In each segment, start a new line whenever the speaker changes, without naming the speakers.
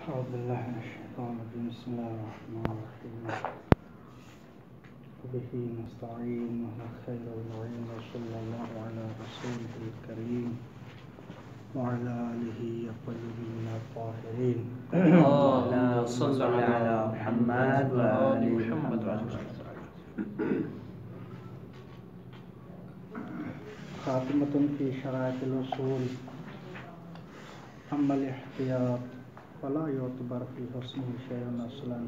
أعوذ بالله من الشيطان الرجيم بسم الله الرحمن الرحيم وبه نستعين وهو خير العين وصلى الله على رسوله الكريم وعلى آله الطيبين الطاهرين
اللهم صل على محمد وآل محمد.
خاتمة في شرائط الوصول. أما الاحتياط فلا يعتبر في حسنه شيء أصلا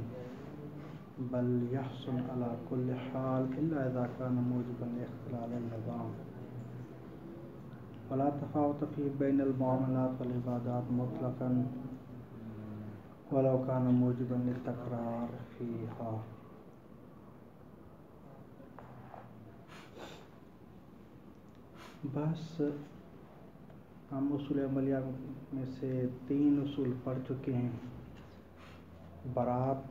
بل يحسن على كل حال إلا إذا كان موجبا لاختلال النظام. ولا تفاوت فيه بين المعاملات والعبادات مطلقا ولو كان موجبا للتكرار فيها. بس ہم اصول عملیہ میں سے 3 اصول پڑھ چکے ہیں، برات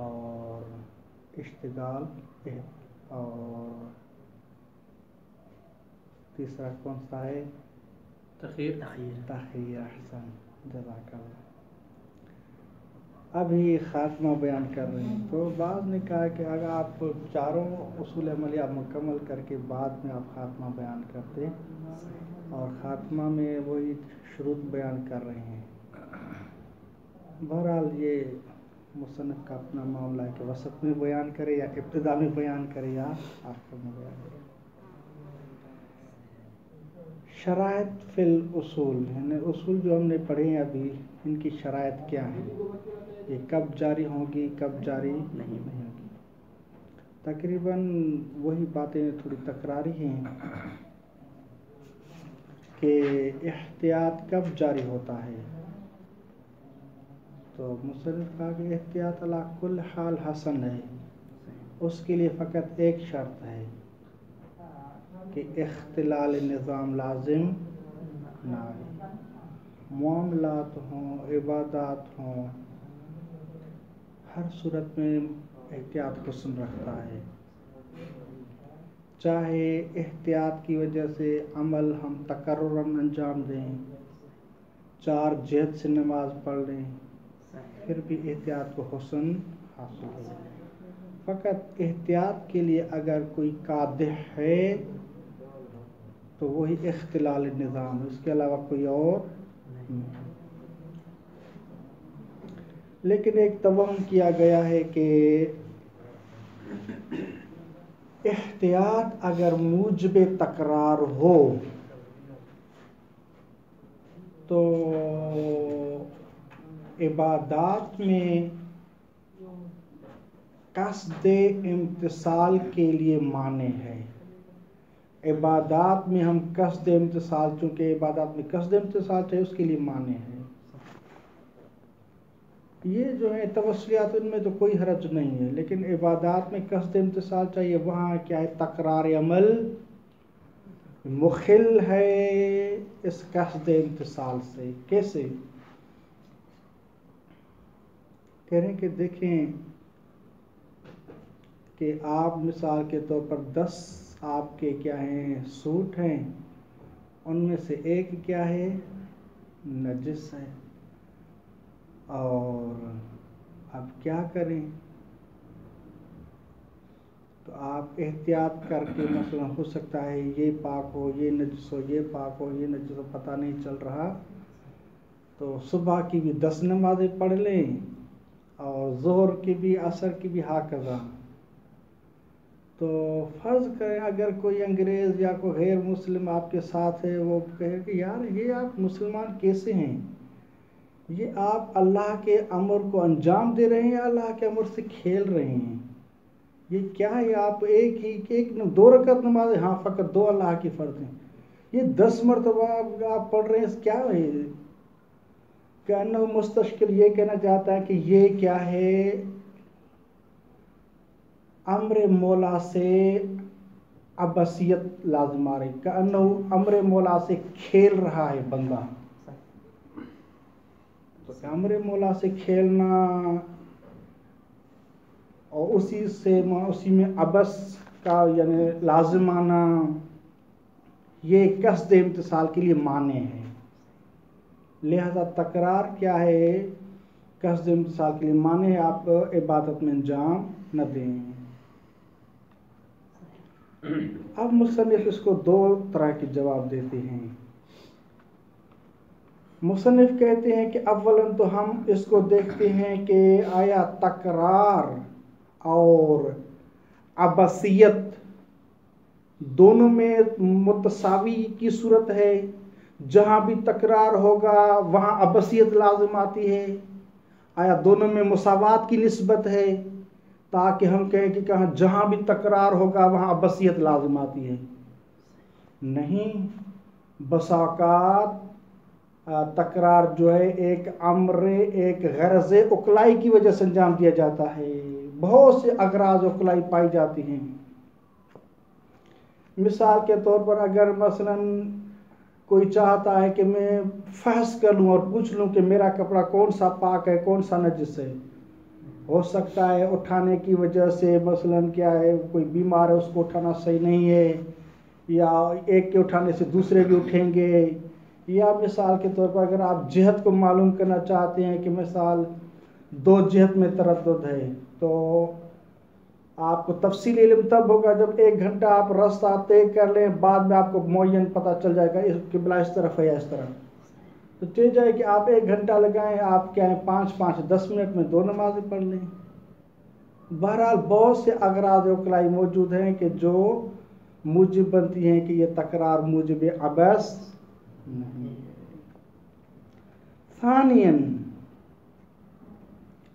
اور اشتغال اور تیسرا کون سا ہے؟ تخیر. احسن، جزاک اللہ. ابھی خاتمہ بیان کر رہے ہیں تو بعض نے کہا کہ اگر آپ چاروں اصول عملیہ مکمل کر کے بعد میں آپ خاتمہ بیان کرتے، اور خاتمہ میں وہی شروط بیان کر رہے ہیں. بہرحال یہ مصنف کا اپنا معاملہ ہے کہ وسط میں بیان کرے یا ابتدا میں بیان کرے یا آخر میں بیان کرے. شرائط فی الاصول، یعنی اصول جو ہم نے پڑھے ہیں ابھی، ان کی شرائط کیا ہیں، یہ کب جاری ہوں گی، کب جاری نہیں ہوگی. تقریباً وہی باتیں تھوڑی تکراری ہیں کہ احتیاط کب جاری ہوتا ہے. تو مصنف کہا کہ احتیاط علی کل حال حسن ہے، اس کے لیے فقط ایک شرط ہے کہ اختلال نظام لازم نہ آئے. معاملات ہوں، عبادات ہوں، ہر صورت میں احتیاط حسن رکھتا ہے. چاہے احتیاط کی وجہ سے عمل ہم تکرراً انجام دیں، 4 جہد سے نماز پڑھ لیں، پھر بھی احتیاط کو حسن حاصل ہے. فقط احتیاط کے لیے اگر کوئی قادح ہے تو وہی اختلال نظام، اس کے علاوہ کوئی اور نہیں. لیکن ایک توہم کیا گیا ہے کہ احتیاط اگر موجب تکرار ہو تو عبادات میں قصد امتثال کے لیے مانع ہے. عبادات میں ہم قصد امتثال، چونکہ عبادات میں قصد امتثال ہے، اس کے لیے مانع ہے. یہ جو ہے توسلیات، ان میں تو کوئی حرج نہیں ہے، لیکن عبادات میں قصد امتثال چاہیے. وہاں کیا ہے؟ تکرار عمل مخل ہے اس قصد امتثال سے. کیسے کہہ رہے ہیں کہ دیکھیں کہ آپ مثال کے طور پر 10 آپ کے کیا ہیں سوٹ ہیں، ان میں سے ایک کیا ہے؟ نجس ہے. اور اب کیا کریں؟ تو آپ احتیاط کر کے، مثلا ہو سکتا ہے یہ پاک ہو، یہ نجس ہو، یہ پاک ہو، یہ نجس ہو، پتہ نہیں چل رہا، تو صبح کی بھی 10 نمازیں پڑھ لیں اور ظہر کی بھی، عصر کی بھی، ہاکذا. تو فرض کریں اگر کوئی انگریز یا کوئی غیر مسلم آپ کے ساتھ ہے، وہ کہے کہ یار یہ آپ مسلمان کیسے ہیں؟ یہ آپ اللہ کے امر کو انجام دے رہے ہیں یا اللہ کے امر سے کھیل رہے ہیں؟ یہ کیا ہے؟ آپ ایک 2 رکعت نماز، ہاں فقط 2 اللہ کی فرض ہیں، یہ 10 مرتبہ آپ پڑھ رہے ہیں، کیا ہے؟ کہ انہو مستشکل یہ کہنا چاہتا ہے کہ یہ کیا ہے؟ امر مولا سے عبثیت لازم آ رہی، کہ انہو امر مولا سے کھیل رہا ہے بندہ. تو امر مولا سے کھیلنا اور اسی میں عبث کا یعنی لازم آنا، یہ قصد امتثال کے لیے مانع ہے. لہذا تکرار کیا ہے؟ قصد امتثال کے لیے مانے آپ عبادت میں انجام نہ دیں۔ اب مصنف اس کو دو طرح کے جواب دیتے ہیں۔ مصنف کہتے ہیں کہ اولاً تو ہم اس کو دیکھتے ہیں کہ آیا تکرار اور عبثیت دونوں میں متساوی کی صورت ہے؟ جہاں بھی تکرار ہوگا وہاں عبثیت لازم آتی ہے؟ آیا دونوں میں مساوات کی نسبت ہے تاکہ ہم کہیں کہ جہاں بھی تکرار ہوگا وہاں عبثیت لازم آتی ہے؟ نہیں، بسا اوقات تکرار جو ہے ایک امر، ایک غرض اقلائی کی وجہ سے انجام دیا جاتا ہے۔ بہت سے اغراض اقلائی پائی جاتی ہیں۔ مثال کے طور پر اگر مثلا کوئی چاہتا ہے کہ میں فحص کر لوں اور پوچھ لوں کہ میرا کپڑا کون سا پاک ہے کون سا نجس ہے، ہو سکتا ہے اٹھانے کی وجہ سے مثلا کیا ہے کوئی بیمار ہے اس کو اٹھانا صحیح نہیں ہے، یا ایک کے اٹھانے سے دوسرے بھی اٹھیں گے، یا مثال کے طور پر اگر آپ جہت کو معلوم کرنا چاہتے ہیں کہ مثال دو جہت میں تردد ہے، تو آپ کو تفصیل علم تب ہوگا جب 1 گھنٹہ آپ راستہ طے کر لیں، بعد میں آپ کو معین پتہ چل جائے گا قبلہ اس طرف ہے یا اس طرف۔ تو طے جائے کہ آپ 1 گھنٹہ لگائیں، آپ کیا ہے 5-5-10 منٹ میں 2 نمازیں پڑھ لیں۔ بہرحال بہت سے اغراض اقلائی موجود ہیں کہ جو موجب بنتی ہیں کہ یہ تکرار موجب عبث نہیں۔ ثانیاً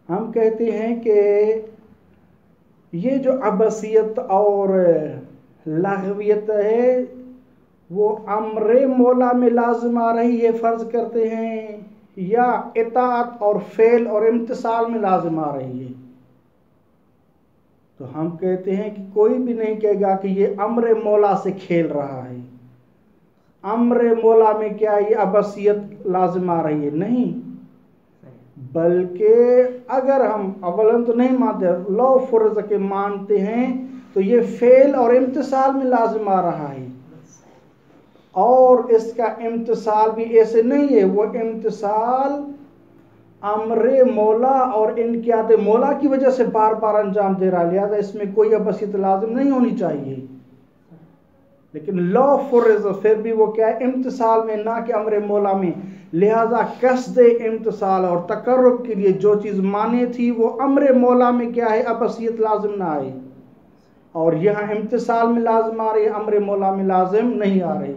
ہم کہتے ہیں کہ یہ جو عبثیت اور لغویت ہے وہ امر مولا میں لازم آ رہی ہے فرض کرتے ہیں، یا اطاعت اور فعل اور امتثال میں لازم آ رہی ہے؟ تو ہم کہتے ہیں کہ کوئی بھی نہیں کہے گا کہ یہ امر مولا سے کھیل رہا ہے، امر مولا میں کیا یہ عبثیت لازم آ رہی ہے؟ نہیں، بلکہ اگر ہم اولاً تو نہیں مانتے، لو فرض کے مانتے ہیں تو یہ فعل اور امتثال میں لازم آ رہا ہے، اور اس کا امتثال بھی ایسے نہیں ہے، وہ امتثال امر مولا اور انقیاد مولا کی وجہ سے بار بار انجام دے رہا ہے، لہذا اس میں کوئی عبثیت لازم نہیں ہونی چاہیے۔ لیکن لو فرض پھر بھی وہ کیا ہے امتثال میں، نہ کہ امر مولا میں، لہذا قصد امتثال اور تقرب کے لیے جو چیز مانے تھی وہ امر مولا میں کیا ہے عبثیت لازم نہ آئے، اور یہاں امتثال میں لازم آ رہی ہے، امر مولا میں لازم نہیں آ رہی،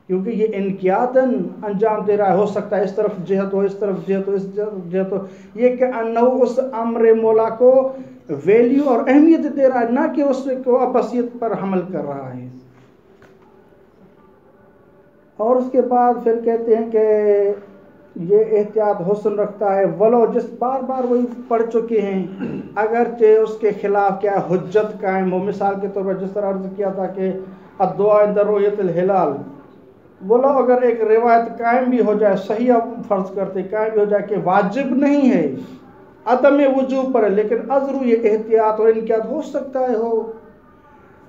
کیونکہ یہ انقیاداً انجام دے رہا ہے۔ ہو سکتا ہے اس طرف جہت ہو، اس طرف جہت ہو، اس طرف جہت ہو، یہ کہ انہو اس امر مولا کو ویلیو اور اہمیت دے رہا ہے، نہ کہ اس کو عبثیت پر حمل کر رہا ہے۔ اور اس کے بعد پھر کہتے ہیں کہ یہ احتیاط حسن رکھتا ہے ولو، جس بار بار وہی پڑھ چکے ہیں، اگرچہ اس کے خلاف کیا حجت قائم ہو۔ مثال کے طور پر جس طرح عرض کیا تھا کہ الدعاء عند رؤیت الہلال، ولو اگر ایک روایت قائم بھی ہو جائے، صحیح فرض کرتے قائم بھی ہو جائے کہ واجب نہیں ہے، عدم وجوب پر ہے، لیکن ازرو یہ احتیاط اور انقیاد ہو سکتا ہے ہو۔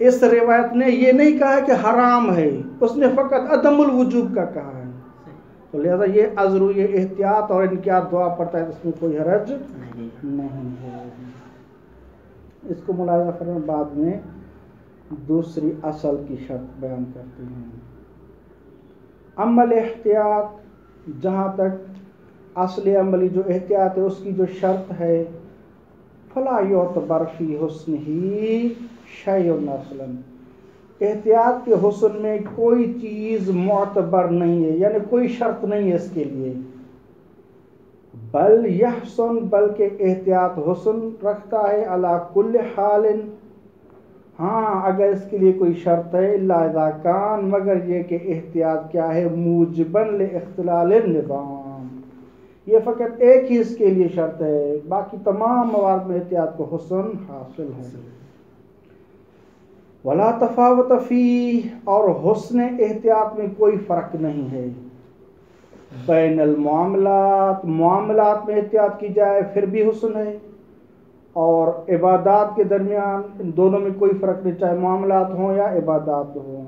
اس روایت نے یہ نہیں کہا کہ حرام ہے، اس نے فقط عدم الوجوب کا کہا ہے، تو لہذا یہ ازرو یہ احتیاط اور انقیاد دعا پڑتا ہے، اس میں کوئی حرج نہیں ہے۔ اس کو ملاحظہ کرنا، بعد میں دوسری اصل کی شرط بیان کرتے ہیں۔ عمل احتیاط، جہاں تک اصل عملی جو احتیاط ہے اس کی جو شرط ہے، فلا یعتبر فی حسن ہی شیء اصلا، احتیاط کے حسن میں کوئی چیز معتبر نہیں ہے، یعنی کوئی شرط نہیں ہے اس کے لیے، بل یحسن، بلکہ احتیاط حسن رکھتا ہے علی کل حال، ہاں اگر اس کے لیے کوئی شرط ہے، الا اذا کان، مگر یہ کہ احتیاط کیا ہے موجبن لاختلال النظام، یہ فقط ایک ہی اس کے لیے شرط ہے، باقی تمام موارد میں احتیاط کو حسن حاصل ہے۔ ولا تفاوت فیہ، اور حسن احتیاط میں کوئی فرق نہیں ہے، بین المعاملات، معاملات میں احتیاط کی جائے پھر بھی حسن ہے، اور عبادات کے درمیان ان دونوں میں کوئی فرق نہیں، چاہے معاملات ہوں یا عبادات ہوں،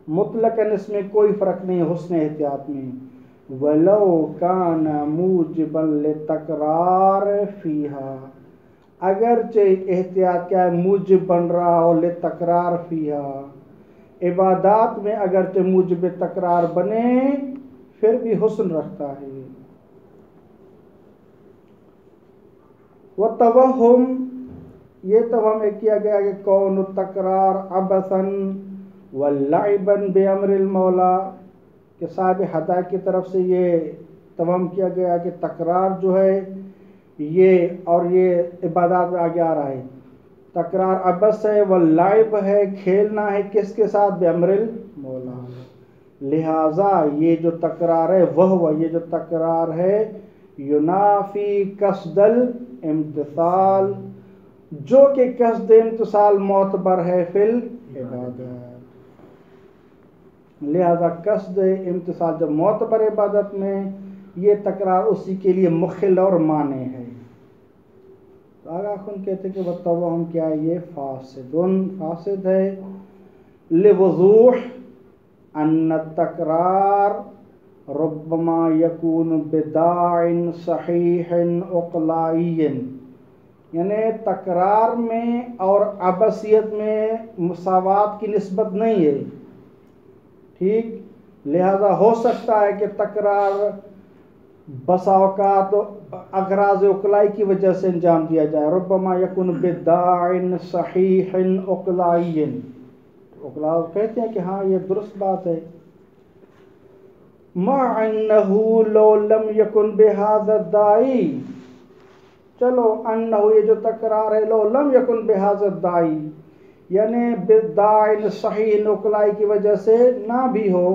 مطلقاً اس میں کوئی فرق نہیں حسن احتیاط میں، ولو کان موجبا لتکرار فیہا، اگرچہ احتیاط کیا ہے موجب بن رہا ہو لتکرار فیہا، عبادات میں اگرچہ موجب تکرار بنے پھر بھی حسن رکھتا ہے۔ وتوہم، یہ توہم کیا گیا کہ کون تکرار عبثا ولعبا بامر المولا، کہ صاحب ہدایت کی طرف سے یہ توہم کیا گیا کہ تکرار جو ہے یہ اور یہ عبادات میں آگے آ رہا ہے، تکرار عبث ہے واللعب ہے کھیلنا ہے کس کے ساتھ، بامر المولا، لہٰذا یہ جو تکرار ہے وہ یہ جو تکرار ہے ینافی قصد الامتثال، جو کہ قصد امتثال معتبر ہے فی العبادت، لہذا قصد امتثال جب معتبر عبادت میں یہ تکرار اسی کے لیے مخل اور مانع ہے۔ تو آگاہ خون کہتے کہ وتوہم کیا ہے، یہ فاسد ہے، لوضوح ان التکرار ربما یکون بداع صحیح عقلائی، یعنی تکرار میں اور عبثیت میں مساوات کی نسبت نہیں ہے، ٹھیک، لہذا ہو سکتا ہے کہ تکرار بسا اوقات اغراض عقلائی کی وجہ سے انجام دیا جائے، ربما یکون بداع صحیح عقلائی، عقلاء کہتے ہیں کہ ہاں یہ درست بات ہے، مع انہ لو لم یکن بہذا الداعی، چلو انہ یہ جو تکرار ہے لو لم یکن بہذا الداعی، یعنی بداع صحیح عقلائی کی وجہ سے نہ بھی ہو،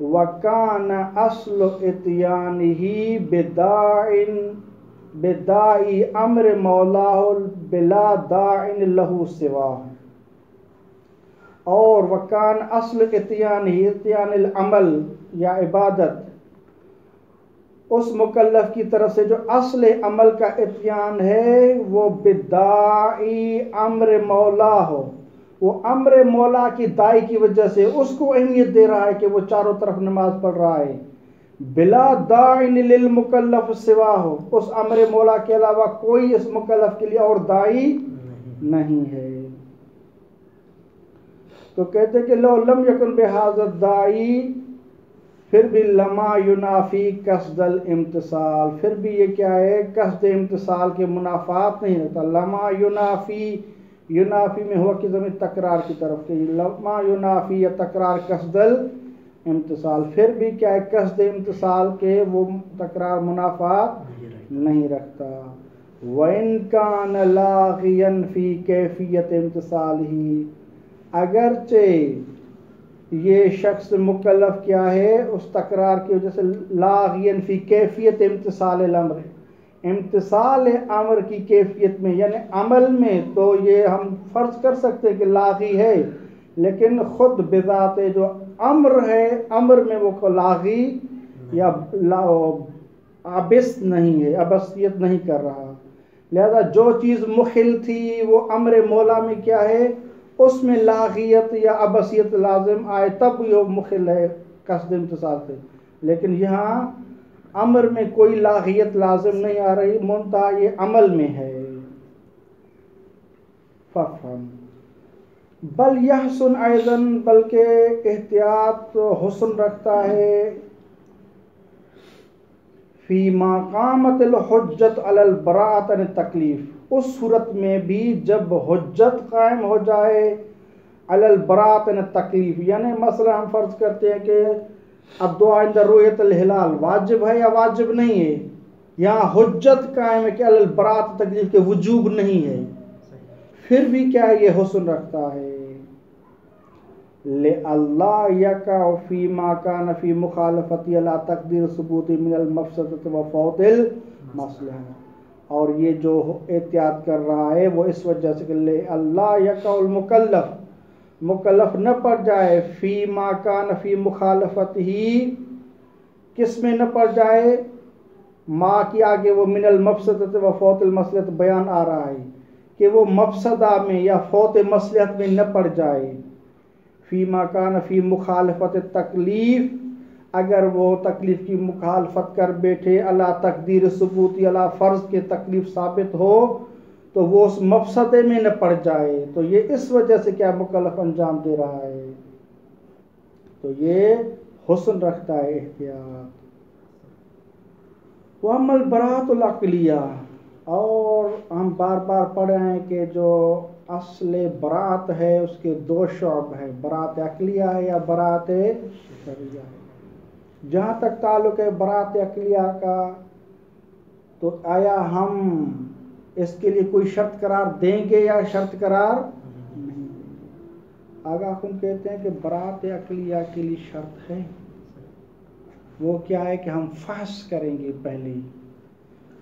وکان اصل اتیانہ بداع امر مولاہ بلا داع لہ سوا، اور وکان اصل اتیان العمل یا عبادت، اس مکلف کی طرف سے جو اصل عمل کا اتیان ہے وہ بداعی امر مولا ہو، وہ امر مولا کی دائی کی وجہ سے اس کو اہمیت دے رہا ہے کہ وہ چاروں طرف نماز پڑھ رہا ہے، بلا داعی للمکلف سوا ہو، اس امر مولا کے علاوہ کوئی اس مکلف کے لیے اور دائی نہیں ہے، تو کہتے کہ لو لم یکن بہذا الداعی، پھر بھی لما ینافی قصد الامتثال، پھر بھی یہ کیا ہے قصد امتثال کے منافات نہیں ہوتا، لما ینافی میں ہوا کہ زمین تکرار کی طرف کہ لما ینافی یا تکرار قصد الامتثال، پھر بھی کیا ہے قصد امتثال کے وہ تکرار منافات نہیں رکھتا، وَإِن كَانَ لَاغِيًا فِي كَيْفِيَّةِ امْتِثَالِهِ، اگرچہ یہ شخص مکلف کیا ہے اس تکرار کی وجہ سے لاغین فی کیفیت امتثال الامر، امتثال امر کی کیفیت میں یعنی عمل میں تو یہ ہم فرض کر سکتے کہ لاغی ہے، لیکن خود بذات جو امر ہے امر میں وہ لاغی یا عبث نہیں ہے، عبثیت نہیں کر رہا، لہذا جو چیز مخل تھی وہ امر مولا میں کیا ہے اس میں لاغیت یا عبثیت لازم آئے تب یہ مخل ہے قصد امتثال سے، لیکن یہاں امر میں کوئی لاغیت لازم نہیں آ رہی، منتہا یہ عمل میں ہے، ففہم بل یحسن ایضاً، بلکہ احتیاط حسن رکھتا ہے، فی ما قامت الحجت علی البراءۃ عن التکلیف، اس صورت میں بھی جب حجت قائم ہو جائے علی البراءۃ عن التکلیف، یعنی مثلا ہم فرض کرتے ہیں کہ الدعاء عند رؤیت الہلال واجب ہے یا واجب نہیں ہے، یہاں حجت قائم ہے کہ علی البراءۃ تکلیف کے وجوب نہیں ہے، پھر بھی کیا ہے یہ حسن رکھتا ہے، لِأَلَّا يَقَعَ فِي مَا كَانَ فِي مُخَالَفَتِهِ عَلَى تَقْدِيرِ ثُبُوتِ مِنَ الْمَفْسَدَةِ وَفَوْتِ الْمَصْلَحَةِ، اور یہ جو احتیاط کر رہا ہے وہ اس وجہ سے کہ لِأَلَّا يَقَعَ الْمُكَلَّفُ، مکلف نہ پڑ جائے فی ما کان فی مخالفتہ، کس میں نہ پڑ جائے، ما کی آگے وہ من المفسدۃ و فوت المصلحت بیان آ رہا ہے کہ وہ مفسدہ میں یا فوت مصلحت میں نہ پڑ جائے، فی ما کان فی مخالفت التکلیف، اگر وہ تکلیف کی مخالفت کر بیٹھے اللہ تقدیر ثبوتی اللہ فرض کے تکلیف ثابت ہو تو وہ اس مفسدے میں نہ پڑ جائے، تو یہ اس وجہ سے کیا مکلف انجام دے رہا ہے، تو یہ حسن رکھتا ہے احتیاط۔ وَأَمَّا الْبَرَاءَةُ الْعَقْلِيَّةُ، اور ہم بار بار پڑھے ہیں کہ جو اصل برات ہے اس کے دو شعب ہیں، برات عقلیہ ہے یا برات شرعیہ ہے۔ جہاں تک تعلق ہے برات عقلیہ کا، تو آیا ہم اس کے لیے کوئی شرط قرار دیں گے یا شرط قرار نہیں؟ آگاہ کن کہتے ہیں کہ برات عقلیہ کے لیے شرط ہے، وہ کیا ہے کہ ہم فحص کریں گے پہلے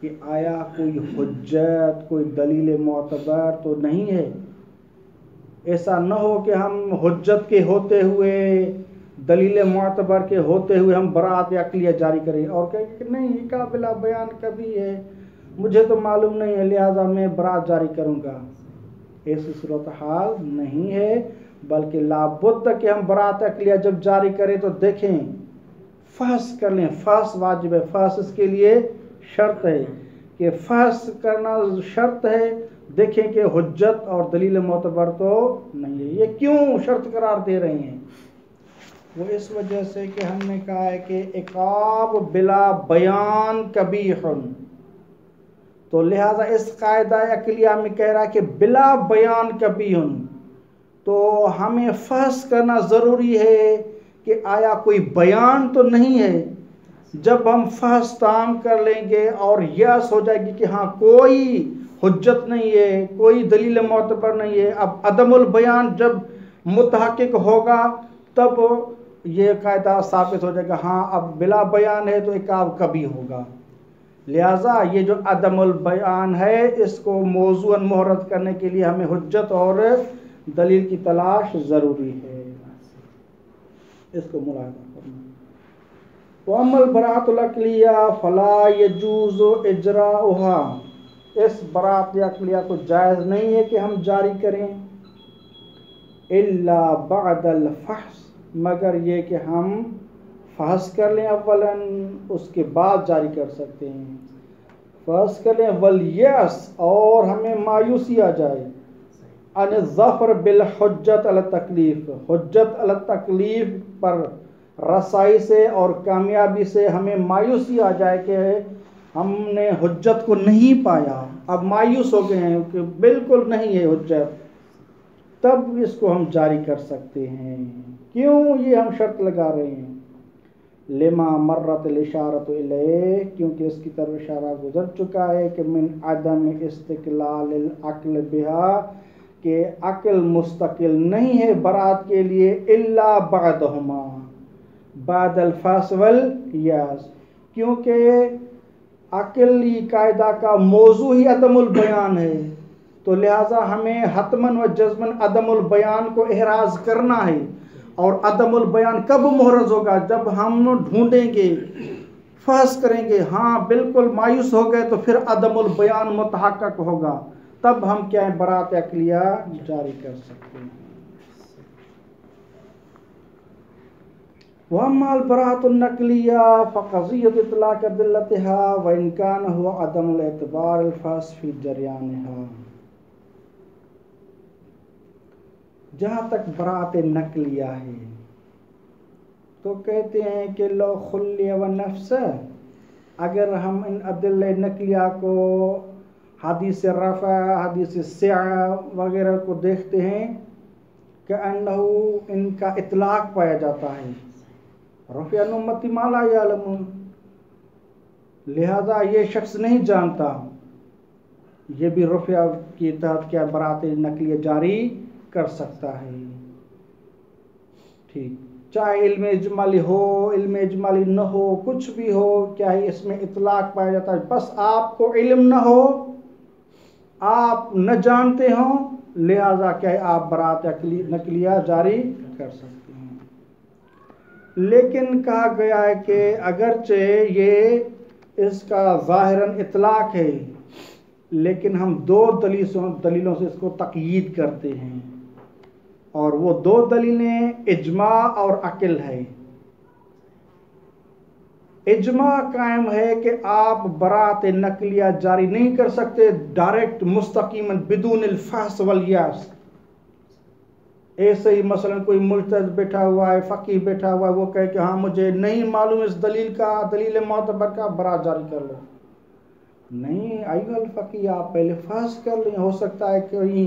کہ آیا کوئی حجت کوئی دلیل معتبر تو نہیں ہے۔ ایسا نہ ہو کہ ہم حجت کے ہوتے ہوئے دلیل معتبر کے ہوتے ہوئے ہم برات عقلیہ جاری کریں اور کہیں کہ نہیں یہ قابل بیان کبھی ہے، مجھے تو معلوم نہیں ہے لہذا میں برات جاری کروں گا۔ ایسی صورتحال نہیں ہے، بلکہ لابد کہ ہم برات عقلیہ جب جاری کریں تو دیکھیں، فحص کر لیں، فحص واجب ہے، فحص اس کے لیے شرط ہے کہ فحص کرنا شرط ہے، دیکھیں کہ حجت اور دلیل معتبر تو نہیں ہے۔ یہ کیوں شرط قرار دے رہے ہیں؟ وہ اس وجہ سے کہ ہم نے کہا ہے کہ عقاب بلا بیان قبیح، تو لہٰذا اس قاعدہ عقلیہ میں کہہ رہا ہے کہ بلا بیان قبیح، تو ہمیں فحص کرنا ضروری ہے کہ آیا کوئی بیان تو نہیں ہے۔ جب ہم فحص تام کر لیں گے اور یس ہو جائے گی کہ ہاں کوئی حجت نہیں ہے، کوئی دلیل معتبر نہیں ہے، اب عدم البیان جب متحقق ہوگا تب یہ قاعدہ ثابت ہو جائے گا ہاں اب بلا بیان ہے تو عقاب کبھی ہوگا۔ لہٰذا یہ جو عدم البیان ہے اس کو موضوعاً محرت کرنے کے لیے ہمیں حجت اور دلیل کی تلاش ضروری ہے، اس کو ملاحظہ کرنا۔ وَأَمَّا الْبَرَاءَةُ الْعَقْلِيَّةُ فَلَا يَجُوزُ إِجْرَاؤُهَا، اس برات عقلیہ کو جائز نہیں ہے کہ ہم جاری کریں إِلَّا بَعْدَ الْفَحْصِ، مگر یہ کہ ہم فحص کر لیں اولاً، اس کے بعد جاری کر سکتے ہیں۔ فحص کر لیں وَالْيَأْسِ، اور ہمیں مایوسی آ جائے، عن الظفر بالحجت علی التکلیف، حجت علی التکلیف پر رسائی سے اور کامیابی سے ہمیں مایوسی آ جائے کہ ہم نے حجت کو نہیں پایا، اب مایوس ہو گئے ہیں کہ بالکل نہیں ہے حجت، تب اس کو ہم جاری کر سکتے ہیں۔ کیوں یہ ہم شرط لگا رہے ہیں؟ لما مرت الاشارۃ الیہ، کیونکہ اس کی طرف اشارہ گزر چکا ہے کہ من عدم استقلال العقل بہا، کہ عقل مستقل نہیں ہے برات کے لیے الا بعدہما، بعد الفحص والیاس، کیونکہ عقلی قاعدہ کا موضوع ہی عدم البیان ہے، تو لہٰذا ہمیں حتماً و جزماً عدم البیان کو احراز کرنا ہے۔ اور عدم البیان کب محرز ہوگا؟ جب ہم ڈھونڈیں گے، فحص کریں گے، ہاں بالکل مایوس ہو گئے تو پھر عدم البیان متحقق ہوگا، تب ہم کیا ہے برات عقلیہ جاری کر سکتے ہیں۔ وَأَمَّا الْبَرَاءَةُ النَّقْلِيَّةُ فَقَضِيَّةُ إِطْلَاقِ أَدِلَّتِهَا وَإِنْ كَانَ هُوَ عَدَمُ الْاعْتِبَارِ الْفَاسِ فِي جَرْيَانِهَا، جہاں تک برات نقلیہ ہے تو کہتے ہیں کہ لو خلی و نفس، اگر ہم ان عدل نقلیہ کو حدیث رفع حدیث سعہ وغیرہ کو دیکھتے ہیں کہ انہو ان کا اطلاق پایا جاتا ہے، رفع عن امتی ما لا یعلمون، لہذا یہ شخص نہیں جانتا، یہ بھی رفع کی تحت کیا برات نقلیہ جاری کر سکتا ہے۔ ٹھیک، چاہے علم اجمالی ہو علم اجمالی نہ ہو، کچھ بھی ہو، کیا ہے اس میں اطلاق پایا جاتا ہے، بس آپ کو علم نہ ہو، آپ نہ جانتے ہوں، لہذا کیا ہے آپ برات نقلیہ جاری کر سکتے ہیں۔ لیکن کہا گیا ہے کہ اگرچہ یہ اس کا ظاہراً اطلاق ہے لیکن ہم دو دلیلوں سے اس کو تقیید کرتے ہیں، اور وہ دو دلیلیں اجماع اور عقل ہے۔ اجماع قائم ہے کہ آپ برات نقلیہ جاری نہیں کر سکتے ڈائریکٹ مستقیما بدون الفحص والیاس. ایسے ہی مثلا کوئی مجتہد بیٹھا ہوا ہے، فقیہ بیٹھا ہوا ہے، وہ کہے کہ ہاں مجھے نہیں معلوم اس دلیل کا، دلیل معتبر کا، برات جاری کر لو. نہیں ایھا الفقیہ، آپ پہلے فحص کر لیں. ہو سکتا ہے کہیں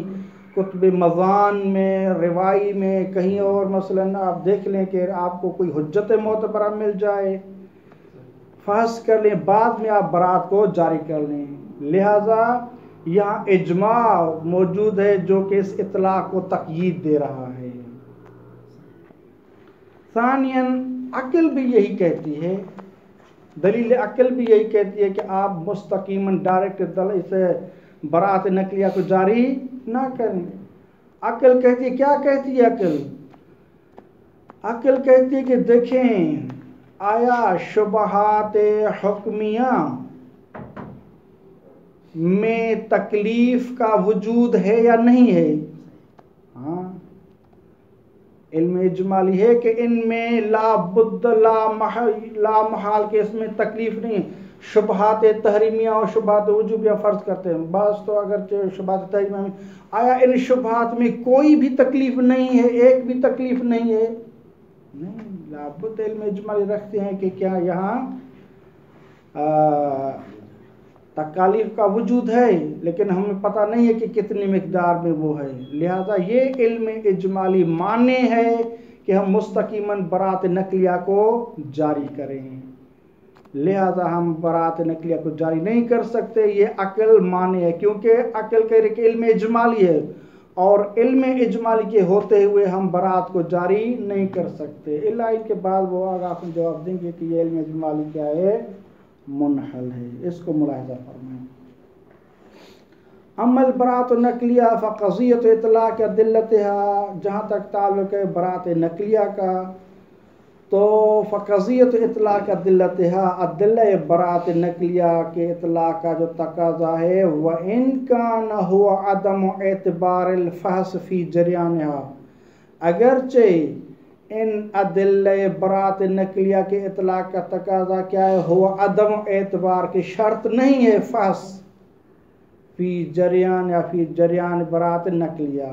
کتب مضان میں، روائی میں، کہیں اور مثلا آپ دیکھ لیں کہ آپ کو کوئی حجت معتبرہ مل جائے، فحص کر لیں، بعد میں آپ برات کو جاری کر لیں. لہذا یہاں اجماع موجود ہے جو کہ اس اطلاق کو تقیید دے رہا ہے. ثانیاً عقل بھی یہی کہتی ہے، دلیل عقل بھی یہی کہتی ہے کہ آپ مستقیماً ڈائریکٹ اسے برات نقلیہ کو جاری نہ کریں. عقل کہتی ہے، کیا کہتی ہے عقل کہتی ہے کہ دیکھیں آیا شبہات حکمیہ میں تکلیف کا وجود ہے یا نہیں ہے؟ ہاں، علم اجمالی ہے کہ ان میں لا بد لا محال کے اس میں تکلیف نہیں ہے. شبہات تحریمیہ اور شبہات وجوبیہ فرض کرتے ہیں بعض تو، اگرچہ شبہات تحریمیہ میں آیا ان شبہات میں کوئی بھی تکلیف نہیں ہے، ایک بھی تکلیف نہیں ہے؟ نہیں، لا بد علم اجمالی رکھتے ہیں کہ کیا یہاں تکالیف کا وجود ہے، لیکن ہمیں پتہ نہیں ہے کہ کتنی مقدار میں وہ ہے. لہذا یہ علم اجمالی مانے ہے کہ ہم مستقیماً برات نقلیہ کو جاری کریں. لہذا ہم برات نقلیہ کو جاری نہیں کر سکتے، یہ عقل مانے ہے، کیونکہ عقل کہہ رہے کہ علم اجمالی ہے، اور علم اجمالی کے ہوتے ہوئے ہم برات کو جاری نہیں کر سکتے. الا ان کے بعد وہ آگے آپ جواب دیں گے کہ یہ علم اجمالی کیا ہے، منحل ہے. اس کو ملاحظہ فرمائیں. اما البراءۃ النقلیہ فقضیۃ اطلاق ادلتها، جہاں تک تعلق ہے برات نقلیہ کا تو فقضیۃ اطلاق ادلتها، ادلہ برات نقلیہ کے اطلاق کا جو تقاضا ہے، وَإِن كَانَ هُوَ عَدَمُ اعتبار الفحص فی جریانها، اگرچہ ان ادلہ برات نقلیہ کے اطلاق کا تقاضا کیا ہے، ہوا عدم اعتبار کی شرط نہیں ہے فحص فی جریان یا فی جریان برات نقلیہ،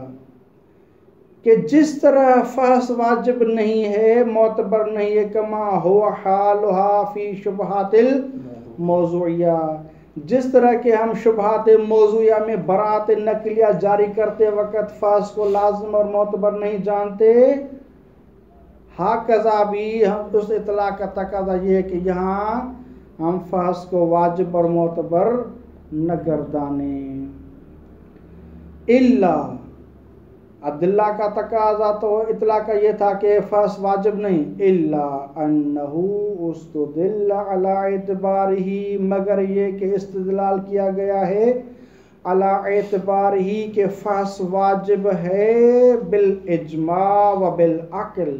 کہ جس طرح فحص واجب نہیں ہے، معتبر نہیں ہے، کما ہوا حالها فی شبہات الموضوعیہ، جس طرح کہ ہم شبہات موضوعیہ میں برات نقلیہ جاری کرتے وقت فحص کو لازم اور معتبر نہیں جانتے، ہاکذا بھی ہم اس اطلاع کا تقاضا یہ ہے کہ یہاں ہم فحص کو واجب اور معتبر نہ گردانیں. الا عدلہ کا تقاضا تو اطلاع کا یہ تھا کہ فحص واجب نہیں، الا انہ استدل علی اعتبارہ، مگر یہ کہ استدلال کیا گیا ہے علی اعتبارہ کہ فحص واجب ہے، بالاجماع و بالعقل.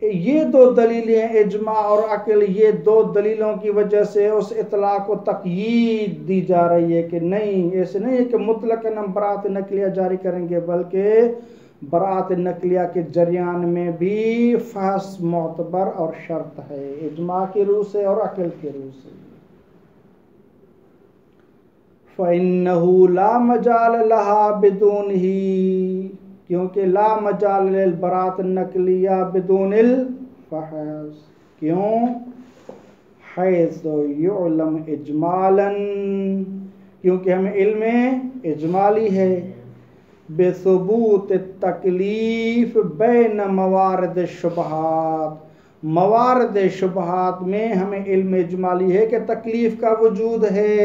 یہ دو دلیلیں ہیں، اجماع اور عقل، یہ دو دلیلوں کی وجہ سے اس اطلاع کو تقیید دی جا رہی ہے کہ نہیں، ایسے نہیں ہے کہ مطلقاً ہم برات نقلیہ جاری کریں گے، بلکہ برات نقلیہ کے جریان میں بھی فحص معتبر اور شرط ہے، اجماع کی روح سے اور عقل کی روح سے. فَإِنَّهُ لَا مَجَالَ لَهَا بِدُونِهِ، کیونکہ لا مجال للبراءۃ النقلیہ بدون الفحص، کیوں؟ حیث یعلم اجمالاً، کیونکہ ہمیں علم اجمالی ہے، بثبوت التکلیف بین موارد الشبہات، موارد شبہات میں ہمیں علم اجمالی ہے کہ تکلیف کا وجود ہے.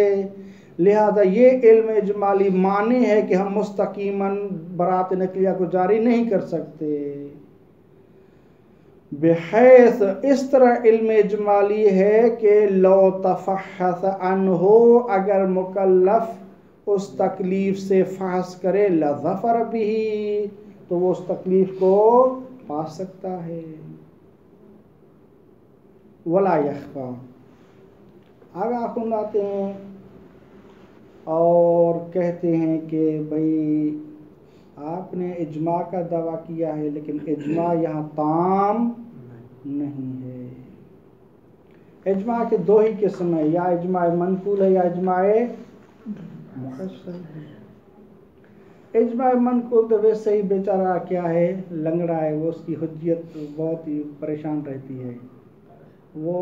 لہذا یہ علم اجمالی معنی ہے کہ ہم مستقیماً برات نقلیہ کو جاری نہیں کر سکتے. بحیث، اس طرح علم اجمالی ہے کہ لو تفحص عنہ، اگر مکلف اس تکلیف سے فحص کرے، لظفر بھی، تو وہ اس تکلیف کو پا سکتا ہے. ولا یخفا، آگے آخر آتے ہیں اور کہتے ہیں کہ بھئی آپ نے اجماع کا دعویٰ کیا ہے، لیکن اجماع یہاں تام نہیں ہے. اجماع کے دو ہی قسم ہیں، یا اجماع منقول ہے یا اجماع محصل ہے۔ اجماع منقول تو ویسے ہی بیچارہ کیا ہے، لنگڑا ہے، وہ اس کی حجیت بہت ہی پریشان رہتی ہے، وہ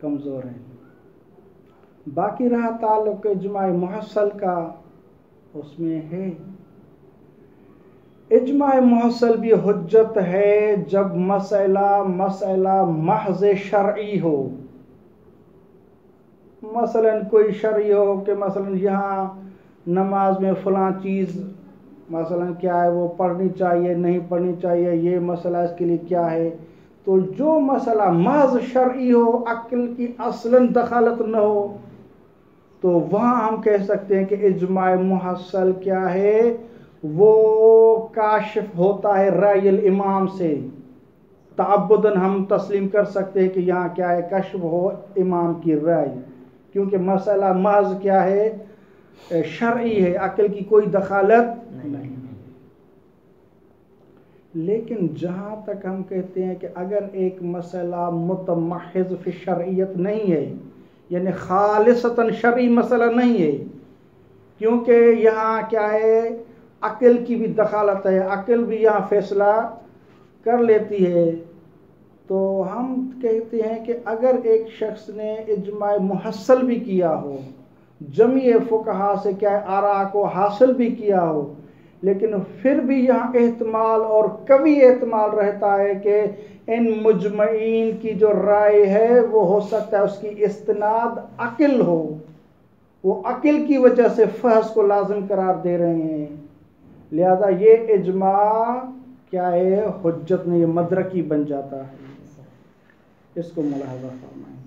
کمزور ہے۔ باقی رہا تعلق اجماع محصل کا، اس میں ہے اجماع محصل بھی حجت ہے جب مسئلہ محض شرعی ہو۔ مثلا کوئی شرعی ہو کہ مثلا یہاں نماز میں فلاں چیز مثلا کیا ہے، وہ پڑھنی چاہیے نہیں پڑھنی چاہیے، یہ مسئلہ اس کے لیے کیا ہے، تو جو مسئلہ محض شرعی ہو، عقل کی اصلاً دخالت نہ ہو، تو وہاں ہم کہہ سکتے ہیں کہ اجماع محصل کیا ہے، وہ کاشف ہوتا ہے رائے الامام سے۔ تعبداً ہم تسلیم کر سکتے ہیں کہ یہاں کیا ہے، کشف ہو امام کی رائے، کیونکہ مسئلہ محض کیا ہے، شرعی ہے، عقل کی کوئی دخالت نہیں۔ لیکن جہاں تک ہم کہتے ہیں کہ اگر ایک مسئلہ متمحض فی شرعیت نہیں ہے، یعنی خالصتاً شرعی مسئلہ نہیں ہے، کیونکہ یہاں کیا ہے، عقل کی بھی دخالت ہے، عقل بھی یہاں فیصلہ کر لیتی ہے، تو ہم کہتے ہیں کہ اگر ایک شخص نے اجماع محصل بھی کیا ہو، جمیع فقہا سے کیا آراء کو حاصل بھی کیا ہو، لیکن پھر بھی یہاں احتمال اور قوی احتمال رہتا ہے کہ ان مجمعین کی جو رائے ہے وہ ہو سکتا ہے اس کی استناد عقل ہو، وہ عقل کی وجہ سے فحص کو لازم قرار دے رہے ہیں، لہذا یہ اجماع کیا ہے، حجت نہیں، مدرکی بن جاتا ہے۔ اس کو ملاحظہ فرمائیں۔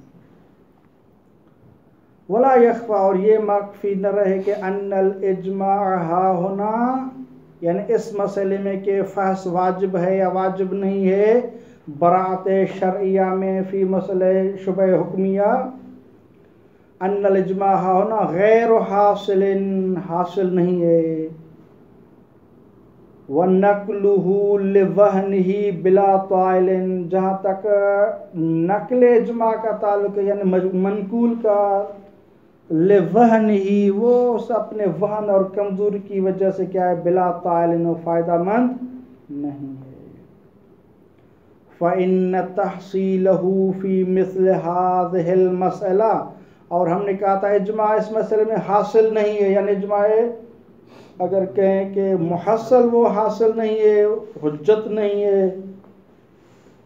ولا یخفا، اور یہ مخفی نہ رہے کہ ان الاجماع ہا ہونا، یعنی اس مسئلے میں کہ فحص واجب ہے یا واجب نہیں ہے، براءت شرعیہ میں فی مسئلہ شبہ حکمیہ، ان الاجماع ہا ہونا غیر حاصل، حاصل نہیں ہے، وَنَقْلُهُ لِوَهْنِهِ بِلَا طَائِلٍ، جہاں تک نقل اجماع کا تعلق ہے، یعنی منقول کا، لِوَهْنِهِ، وہ اپنے وہن اور کمزوری کی وجہ سے کیا ہے، بلا طائل، وہ فائدہ مند نہیں ہے۔ فَإِنَّ تَحْصِيلَهُ فِي مِثْلِ هَذِهِ الْمَسْأَلَةِ، اور ہم نے کہا تھا اجماع اس مسئلے میں حاصل نہیں ہے، یعنی اجماع اگر کہیں کہ محصل وہ حاصل نہیں ہے، حجت نہیں ہے،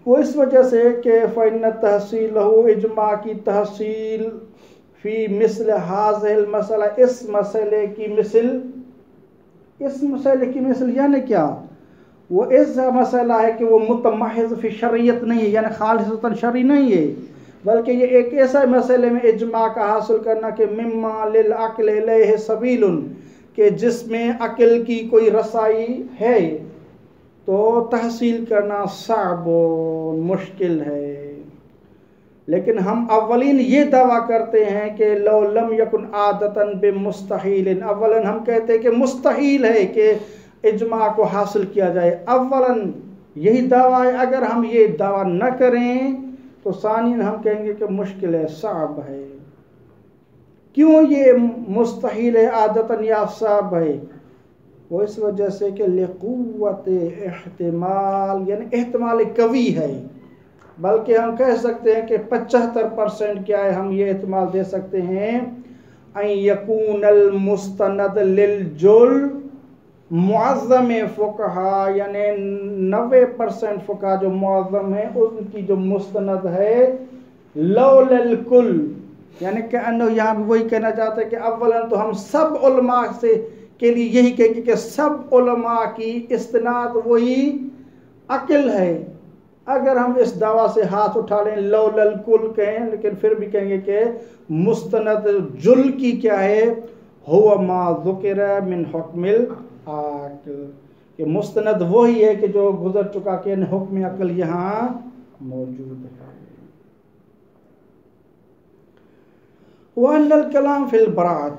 وہ اس وجہ سے کہ فَإِنَّ تَحْصِيلَهُ، اجماع کی تحصیل، فی مثل هذه المسئلہ، اس مسئلے کی مثل، اس مسئلے کی مثل یعنی کیا، وہ ایسا مسئلہ ہے کہ وہ متمحض فی شرعیت نہیں ہے، یعنی خالصتاً شرعی نہیں ہے، بلکہ یہ ایک ایسا مسئلے میں اجماع کا حاصل کرنا کہ مما للعقل الیہ سبیل، کہ جس میں عقل کی کوئی رسائی ہے، تو تحصیل کرنا صعب و مشکل ہے۔ لیکن ہم اولین یہ دعویٰ کرتے ہیں کہ لو لم یکن عادتاً بمستحیل، اولاً ہم کہتے ہیں کہ مستحیل ہے کہ اجماع کو حاصل کیا جائے، اولاً یہی دعویٰ ہے، اگر ہم یہ دعویٰ نہ کریں تو ثانیاً ہم کہیں گے کہ مشکل ہے، صعب ہے۔ کیوں یہ مستحیل ہے، عادتاً یا صعب ہے، وہ اس وجہ سے کہ لقوت احتمال، یعنی احتمال قوی ہے، بلکہ ہم کہہ سکتے ہیں کہ 75% کیا ہے، ہم یہ احتمال دے سکتے ہیں، ان یکون المستند للجل معظم فقہا، یعنی 90% فقہا جو معظم ہیں، ان کی جو مستند ہے لول الکل، یعنی کہ یہاں وہی کہنا چاہتے ہیں کہ اولاً تو ہم سب علماء سے کے لیے یہی کہیں گے کہ سب علماء کی استناد وہی عقل ہے، اگر ہم اس دعویٰ سے ہاتھ اٹھا لیں لول الکل کہیں، لیکن پھر بھی کہیں گے کہ مستند جل کی کیا ہے، ہوا ما ذکر من حکم العقل، کہ مستند وہی ہے کہ جو گزر چکا کہ حکم عقل یہاں موجود ہے۔ وَأَنَّ الْكَلَامَ فِي الْبَرَاءَةِ،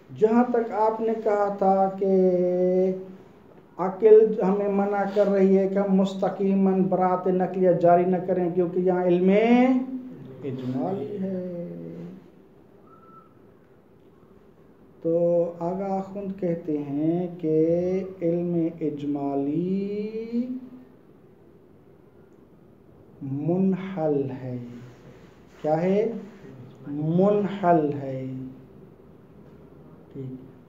جہاں تک آپ نے کہا تھا کہ عقل ہمیں منع کر رہی ہے کہ ہم مستقیماً برات نقلیہ جاری نہ کریں کیونکہ یہاں علم اجمالی ہے. تو آغا خند کہتے ہیں کہ علم اجمالی منحل ہے. کیا ہے؟ منحل ہے.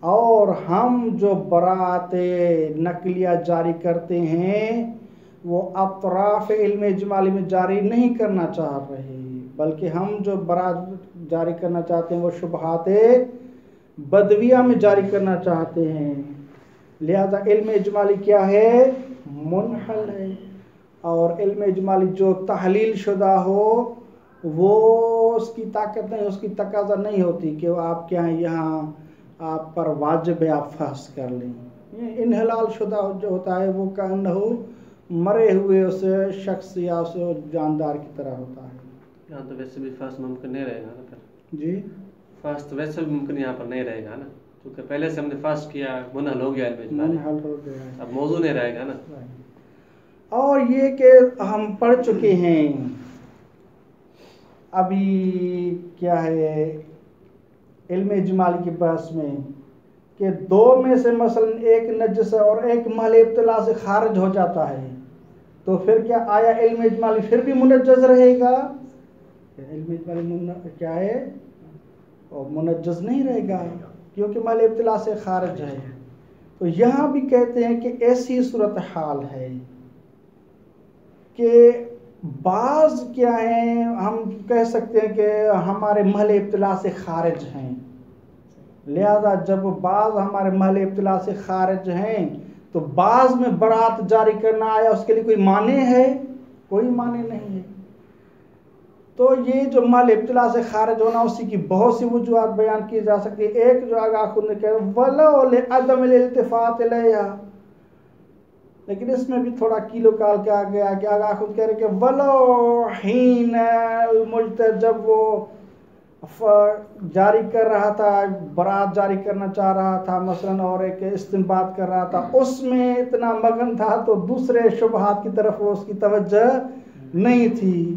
اور ہم جو برات نقلیہ جاری کرتے ہیں وہ اطراف علم اجمالی میں جاری نہیں کرنا چاہ رہے، بلکہ ہم جو برات جاری کرنا چاہتے ہیں وہ شبہات بدویہ میں جاری کرنا چاہتے ہیں. لہذا علم اجمالی کیا ہے؟ منحل ہے. اور علم اجمالی جو تحلیل شدہ ہو وہ اس کی طاقت نہیں، اس کی تقاضا نہیں ہوتی کہ وہ آپ کیا ہیں یہاں آپ پر واجب ہے آپ فحص کر لیں. انحلال شدہ جو ہوتا ہے وہ کانہ مرے ہوئے اس شخص یا اس جاندار کی طرح ہوتا ہے.
یہاں تو ویسے بھی فحص ممکن نہیں رہے گا نا پھر.
جی
فحص تو ویسے بھی ممکن یہاں پر نہیں رہے گا نا، کیونکہ پہلے سے ہم نے فحص کیا، منحل ہو گیا علم اجمالی،
منحل ہو گیا،
اب موضوع نہیں رہے گا نا.
اور یہ کہ ہم پڑھ چکے ہیں ابھی کیا ہے علم اجمالی کی بحث میں کہ دو میں سے مثلا ایک نجس اور ایک محل ابتلا سے خارج ہو جاتا ہے، تو پھر کیا آیا علم اجمالی پھر بھی منجز رہے گا؟ علم اجمالی کیا ہے؟ اور منجز نہیں رہے گا کیونکہ محل ابتلا سے خارج ہے. تو یہاں بھی کہتے ہیں کہ ایسی صورتحال ہے کہ بعض کیا ہیں ہم کہہ سکتے ہیں کہ ہمارے محل ابتلا سے خارج ہیں. لہذا جب بعض ہمارے محل ابتلا سے خارج ہیں تو بعض میں برات جاری کرنا آیا اس کے لیے کوئی معنی ہے؟ کوئی معنی نہیں ہے. تو یہ جو محل ابتلا سے خارج ہونا اسی کی بہت سی وجوہات بیان کی جا سکتی ہے. ایک جو آگاہ خود نے کہا وَلَوْ لِعَدَمِ الْالْتِفَاتِ إِلَيْهَا، لیکن اس میں بھی تھوڑا کیلو کال کے آ گیا کہ آگاہ خود کہہ رہے کہ وَلَوْ حِينَ الْمُجْتَہِدُ، جب وہ جاری کر رہا تھا، برات جاری کرنا چاہ رہا تھا مثلا اور ایک استنباط کر رہا تھا، اس میں اتنا مگن تھا تو دوسرے شبہات کی طرف وہ اس کی توجہ نہیں تھی.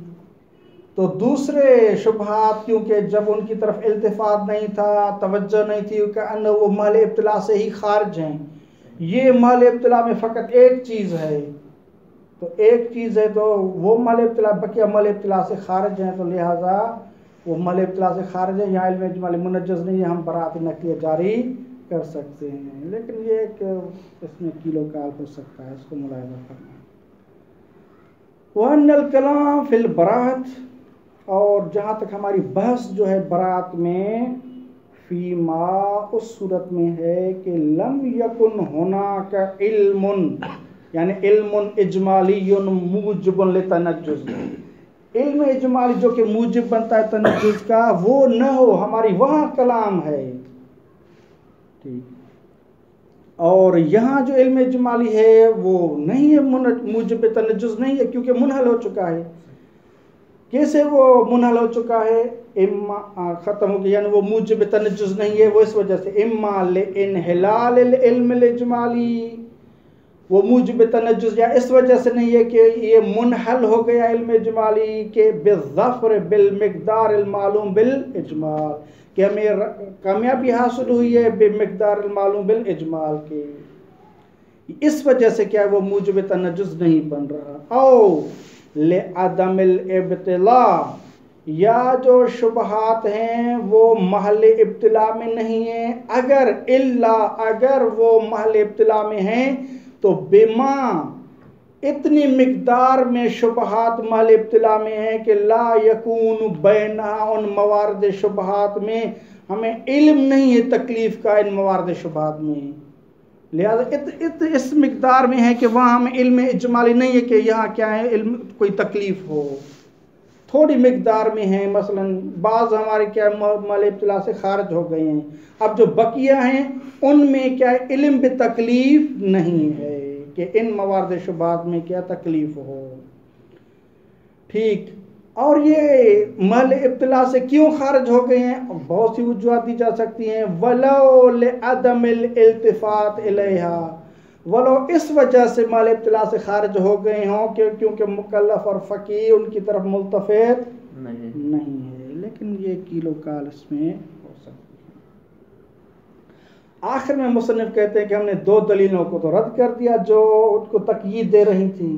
تو دوسرے شبہات کیونکہ جب ان کی طرف التفات نہیں تھا، توجہ نہیں تھی کہ وہ محل ابتلا سے ہی خارج ہیں. یہ محل ابتلا میں فقط ایک چیز ہے، تو ایک چیز ہے تو وہ محل ابتلا، بقیہ محل ابتلا سے خارج ہیں، تو لہٰذا وہ محل ابتلا سے خارج ہے. یہاں علم اجمالی منجز نہیں ہے، ہم برات نقلیہ جاری کر سکتے ہیں. لیکن یہ کہ اس میں کیلو کال ہو سکتا ہے، اس کو ملاحظہ کرنا. وَأَنَّ الْكَلَامَ فِي الْبَرَاءَةِ، اور جہاں تک ہماری بحث جو ہے برات میں، فیما اس صورت میں ہے کہ لم یکن ہناک علم، یعنی علم اجمالی موجب لتنجز، علم اجمالی جو کہ موجب بنتا ہے تنجز کا وہ نہ ہو، ہماری وہاں کلام ہے. ٹھیک، اور یہاں جو علم اجمالی ہے وہ نہیں ہے، موجب تنجز نہیں ہے کیونکہ منحل ہو چکا ہے. کیسے وہ منحل ہو چکا ہے؟ اما ختم ہو گیا، یعنی وہ موجب تنجز نہیں ہے. وہ اس وجہ سے اما لانحلال العلم الاجمالی، وہ موجب تنجز یا اس وجہ سے نہیں ہے کہ یہ منحل ہو گیا علم اجمالی کے بالظفر بالمقدار المعلوم بالاجمال، کہ ہمیں کامیابی حاصل ہوئی ہے بمقدار المعلوم بالاجمال کے، اس وجہ سے کیا وہ موجب تنجز نہیں بن رہا. او لعدم الابتلاء، یا جو شبہات ہیں وہ محل ابتلا میں نہیں ہیں، اگر وہ محل ابتلا میں ہیں تو بما اتنی مقدار میں شبہات محل ابتلا میں ہیں کہ لا یکون بینہا، ان موارد شبہات میں ہمیں علم نہیں ہے تکلیف کا ان موارد شبہات میں. لہذا اس مقدار میں ہے کہ وہاں ہمیں علم اجمالی نہیں ہے کہ یہاں کیا ہے علم کوئی تکلیف ہو، تھوڑی مقدار میں ہیں. مثلا بعض ہمارے کیا محل ابتلا سے خارج ہو گئے ہیں، اب جو بقیہ ہیں ان میں کیا ہے علم بتکلیف نہیں ہے کہ ان موارد شبہات میں کیا تکلیف ہو. ٹھیک، اور یہ محل ابتلا سے کیوں خارج ہو گئے ہیں؟ بہت سی وجوہات دی جا سکتی ہیں. وَلَوْ لِعَدَمِ الْالْتِفَاتِ إِلَيْهَا، ولو اس وجہ سے مال ابتلا سے خارج ہو گئے ہوں کہ کیونکہ مکلف اور فقیر ان کی طرف ملتفت نہیں ہے، لیکن یہ کیلو کال اس میں ہو سکتی ہے۔ آخر میں مصنف کہتے ہیں کہ ہم نے 2 دلیلوں کو تو رد کر دیا جو ان کو تقیید دے رہی تھیں،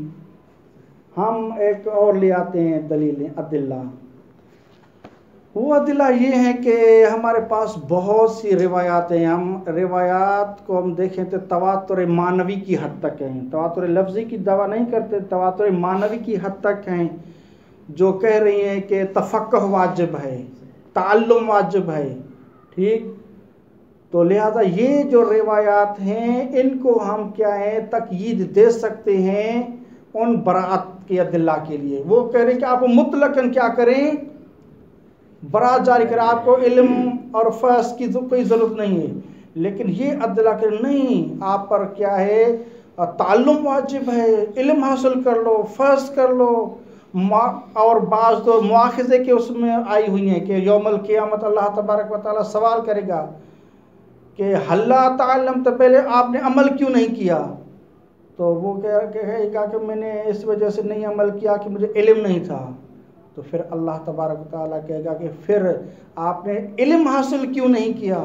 ہم ایک اور لے آتے ہیں دلیلیں عدلہ۔ وہ عدلہ یہ ہیں کہ ہمارے پاس بہت سی روایات ہیں، ہم روایات کو ہم دیکھیں تو تواتر معنوی کی حد تک ہیں، تواتر لفظی کی دعویٰ نہیں کرتے، تواتر معنوی کی حد تک ہیں، جو کہہ رہی ہیں کہ تفقہ واجب ہے، تعلم واجب ہے، ٹھیک؟ تو لہذا یہ جو روایات ہیں ان کو ہم کیا ہے تقیید دے سکتے ہیں ان براءت کے عدلہ کے لیے۔ وہ کہہ رہے ہیں کہ آپ مطلقاً کیا کریں، برات جاری کریں، آپ کو علم اور فیض کی کوئی ضرورت نہیں ہے، لیکن یہ عدلہ کہ نہیں، آپ پر کیا ہے تعلم واجب ہے، علم حاصل کر لو، فیض کر لو، اور بعض تو مواخذے کے اس میں آئی ہوئی ہیں کہ یوم القیامت اللہ تبارک و تعالیٰ سوال کرے گا کہ حلا تعلم، تو پہلے آپ نے عمل کیوں نہیں کیا؟ تو وہ کہے گا کہ میں نے اس وجہ سے نہیں عمل کیا کہ مجھے علم نہیں تھا۔ تو پھر اللہ تبارک و تعالیٰ کہے گا کہ پھر آپ نے علم حاصل کیوں نہیں کیا؟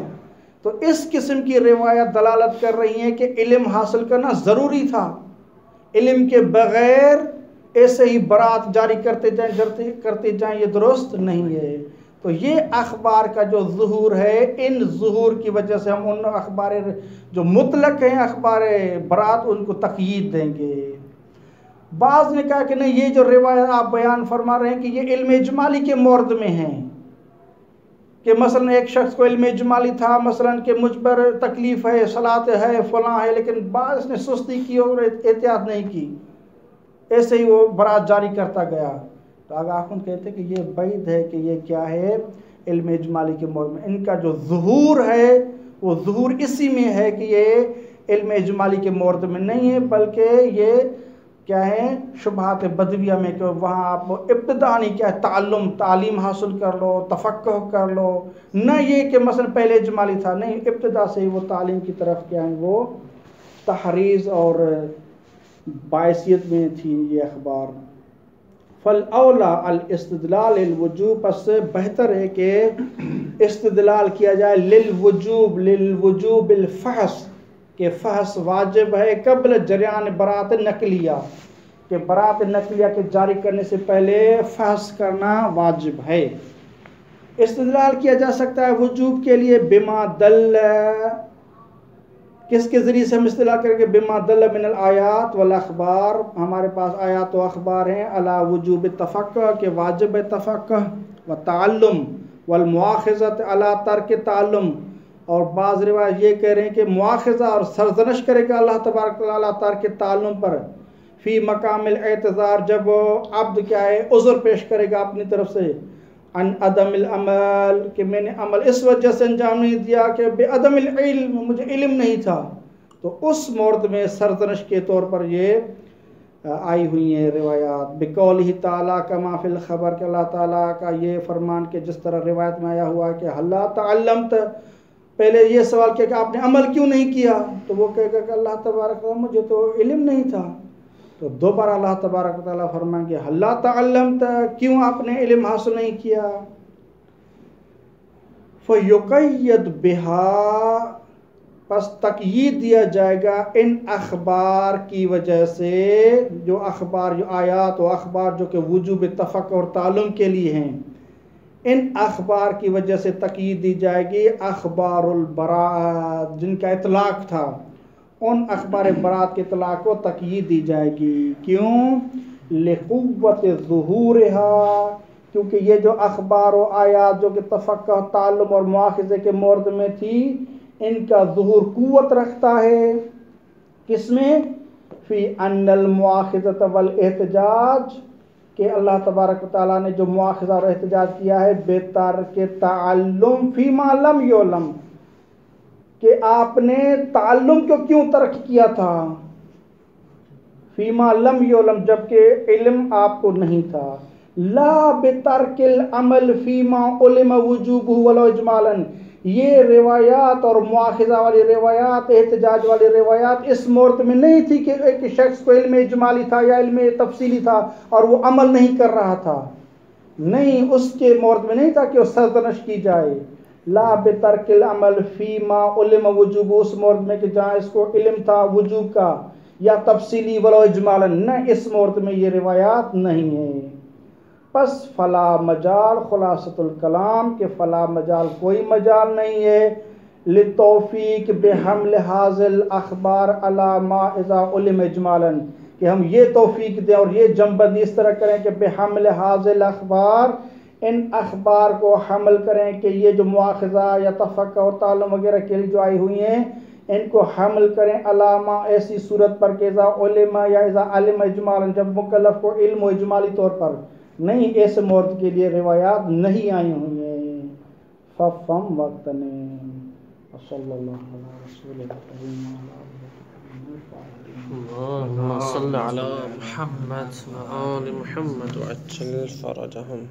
تو اس قسم کی روایت دلالت کر رہی ہیں کہ علم حاصل کرنا ضروری تھا، علم کے بغیر ایسے ہی برات جاری کرتے جائیں یہ درست نہیں ہے۔ تو یہ اخبار کا جو ظہور ہے، ان ظہور کی وجہ سے ہم ان اخبار جو مطلق ہیں اخبار برات ان کو تقیید دیں گے۔ بعض نے کہا کہ نہیں، یہ جو روایت آپ بیان فرما رہے ہیں کہ یہ علم اجمالی کے مورد میں ہیں، کہ مثلا ایک شخص کو علم اجمالی تھا، مثلا کہ مجھ پر تکلیف ہے، صلاۃ ہے، فلاں ہے، لیکن بعض نے سستی کی اور احتیاط نہیں کی، ایسے ہی وہ برات جاری کرتا گیا۔ تو آگاہ کن کہتے ہیں کہ یہ بعید ہے کہ یہ کیا ہے علم اجمالی کے مورد میں، ان کا جو ظہور ہے وہ ظہور اسی میں ہے کہ یہ علم اجمالی کے مورد میں نہیں ہے، بلکہ یہ کیا ہے شبہات بدویہ میں، کہ وہاں آپ ابتدانی کیا ہے تعلیم حاصل کر لو، تفقہ کر لو، نہ یہ کہ مثلا پہلے اجمالی تھا، نہیں، ابتدا سے ہی وہ تعلیم کی طرف کیا ہے وہ تحریض اور باعثیت میں تھی یہ اخبار۔ فالاولا الاستدلال للوجوب، پس بہتر ہے کہ استدلال کیا جائے للوجوب الفحص، کہ فحص واجب ہے قبل جریان برات نقلیہ، کہ برات نقلیہ کے جاری کرنے سے پہلے فحص کرنا واجب ہے۔ استدلال کیا جا سکتا ہے وجوب کے لیے بما دل، کس کے ذریعے سے ہم استدلال کریں گے؟ بما دل من الآیات والاخبار، ہمارے پاس آیات و اخبار ہیں علی وجوب تفقہ، کہ واجب ہے و تعلم، والمواخذۃ علی ترک تعلم، اور بعض روایت یہ کہہ رہے ہیں کہ مواخذہ اور سرزنش کرے گا اللہ تبارک و تعالیٰ ترک تعلم پر، فی مقام الاعتذار، جب وہ عبد کیا ہے عذر پیش کرے گا اپنی طرف سے، ان عدم العمل، کہ میں نے عمل اس وجہ سے انجام نہیں دیا کہ بے عدم العلم، مجھے علم نہیں تھا، تو اس مورد میں سرزنش کے طور پر یہ آئی ہوئی ہیں روایات۔ بقولہ تعالیٰ کما فی الخبر، کہ اللہ تعالیٰ کا یہ فرمان کہ جس طرح روایت میں آیا ہوا کہ حلا تعلمت، پہلے یہ سوال کیا کہ آپ نے عمل کیوں نہیں کیا؟ تو وہ کہے گا کہ اللہ تبارک و تعالیٰ مجھے تو علم نہیں تھا۔ تو دوبارہ اللہ تبارک و تعالیٰ فرمائیں گے حلا تعلمت، کیوں آپ نے علم حاصل نہیں کیا؟ فیقید بہا، پس تقیید دیا جائے گا ان اخبار کی وجہ سے، جو اخبار، جو آیات و اخبار جو کہ وجوب تفقہ اور تعلم کے لیے ہیں، ان اخبار کی وجہ سے تقیید دی جائے گی اخبار البراءت، جن کا اطلاق تھا، ان اخبار برات کے اطلاق کو تقیید دی جائے گی۔ کیوں؟ لقوت ظہورها، کیونکہ یہ جو اخبار و آیات جو کہ تفقہ، تعلم اور مواخذے کے مورد میں تھی، ان کا ظہور قوت رکھتا ہے، کس میں؟ فی ان المواخذۃ والاحتجاج، کہ اللہ تبارک و تعالیٰ نے جو مواخذہ اور احتجاج کیا ہے بے ترک تعلم فیما لم یعلم، کہ آپ نے تعلم کو کیوں ترک کیا تھا؟ فیما لم یعلم، جبکہ علم آپ کو نہیں تھا۔ لا بترک العمل فیما علم وجوبہ ولو اجمالا، یہ روایات اور مواخذہ والی روایات، احتجاج والی روایات اس مورد میں نہیں تھی کہ ایک شخص کو علم اجمالی تھا یا علم تفصیلی تھا اور وہ عمل نہیں کر رہا تھا، نہیں، اس کے مورد میں نہیں تھا کہ وہ سرزنش کی جائے. لا بترک العمل فی ما علم وجوب، اس مورد میں کہ جہاں اس کو علم تھا وجوب کا یا تفصیلی ولو اجمالا، نہ اس مورد میں یہ روایات نہیں ہیں. پس فلا مجال، خلاصۃ الکلام کہ فلا مجال، کوئی مجال نہیں ہے، للتوفیق بحمل حاصل اخبار علی ما اذا علم اجمالا، کہ ہم یہ توفیق دیں اور یہ جمبندی اس طرح کریں کہ بحمل حاصل اخبار، ان اخبار کو حمل کریں کہ یہ جو مواخذہ یا تفقہ اور تعلم وغیرہ کے لیے جو آئی ہوئی ہیں ان کو حمل کریں علامہ ایسی صورت پر کہ اذا علم یا اذا علم اجمالا، جب مکلف کو علم و اجمالی طور پر، نہیں اس مورد کے لیے روایات نہیں آئی ہوئی ہیں. ففم وقت نے صلی اللہ علیہ رسول
اللهم صل على محمد وآل محمد وعجل فرجهم.